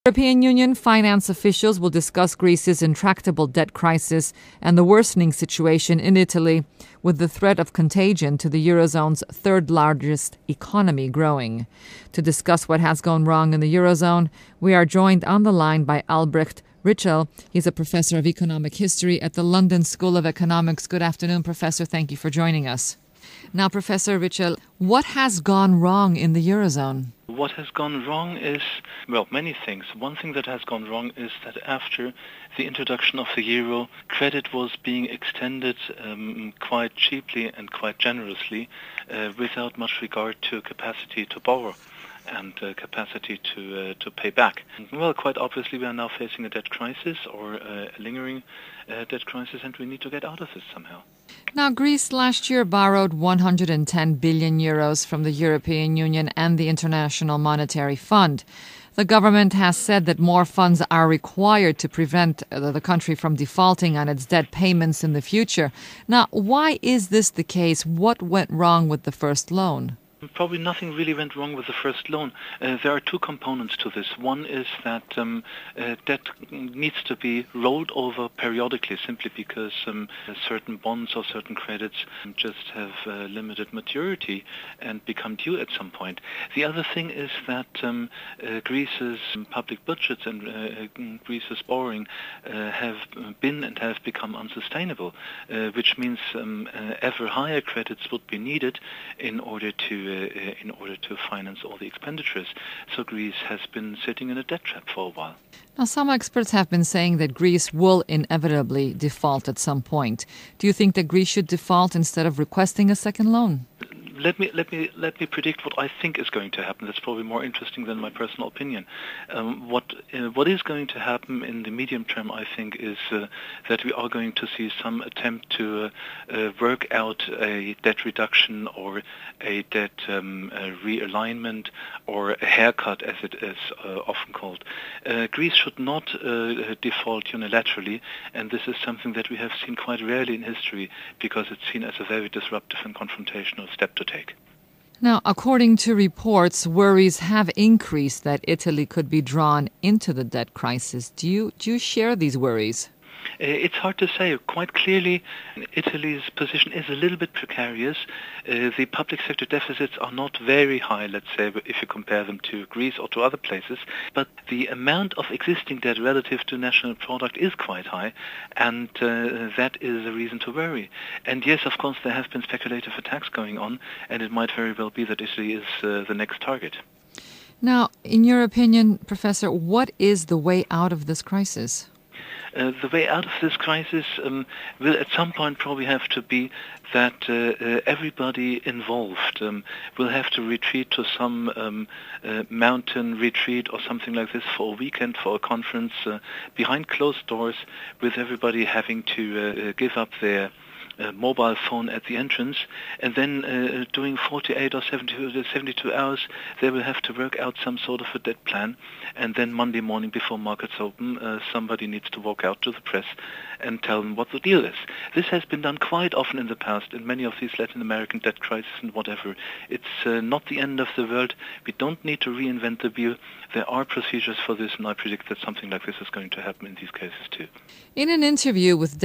European Union finance officials will discuss Greece's intractable debt crisis and the worsening situation in Italy, with the threat of contagion to the Eurozone's third largest economy growing. To discuss what has gone wrong in the Eurozone, we are joined on the line by Albrecht ritschl. He's a professor of economic history at the London School of Economics. Good afternoon, Professor. Thank you for joining us. Now, Professor ritschl, what has gone wrong in the Eurozone? What has gone wrong is, well, many things. One thing that has gone wrong is that after the introduction of the euro, credit was being extended quite cheaply and quite generously without much regard to capacity to borrow and capacity to pay back. Well, quite obviously we are now facing a debt crisis or a lingering debt crisis, and we need to get out of this somehow. Now, Greece last year borrowed 110 billion euros from the European Union and the International Monetary Fund. The government has said that more funds are required to prevent the country from defaulting on its debt payments in the future. Now, why is this the case? What went wrong with the first loan? Probably nothing really went wrong with the first loan. There are two components to this. One is that debt needs to be rolled over periodically, simply because certain bonds or certain credits just have limited maturity and become due at some point. The other thing is that Greece's public budgets and Greece's borrowing have been and have become unsustainable, which means ever higher credits would be needed in order to finance all the expenditures. So Greece has been sitting in a debt trap for a while. Now, some experts have been saying that Greece will inevitably default at some point. Do you think that Greece should default instead of requesting a second loan? Let me predict what I think is going to happen. That's probably more interesting than my personal opinion. What is going to happen in the medium term, I think, is that we are going to see some attempt to work out a debt reduction or a debt realignment or a haircut, as it is often called. Greece should not default unilaterally, and this is something that we have seen quite rarely in history because it's seen as a very disruptive and confrontational step to take. Now, according to reports, worries have increased that Italy could be drawn into the debt crisis. Do you share these worries? It's hard to say. Quite clearly, Italy's position is a little bit precarious. The public sector deficits are not very high, let's say, if you compare them to Greece or to other places. But the amount of existing debt relative to national product is quite high, and that is a reason to worry. And yes, of course, there have been speculative attacks going on, and it might very well be that Italy is the next target. Now, in your opinion, Professor, what is the way out of this crisis? The way out of this crisis will at some point probably have to be that everybody involved will have to retreat to some mountain retreat or something like this for a weekend, for a conference, behind closed doors, with everybody having to give up their mobile phone at the entrance, and then during 48 or 72 hours they will have to work out some sort of a debt plan, and then Monday morning before markets open somebody needs to walk out to the press and tell them what the deal is. This has been done quite often in the past in many of these Latin American debt crises and whatever. It's not the end of the world. We don't need to reinvent the wheel. There are procedures for this, and I predict that something like this is going to happen in these cases too. In an interview with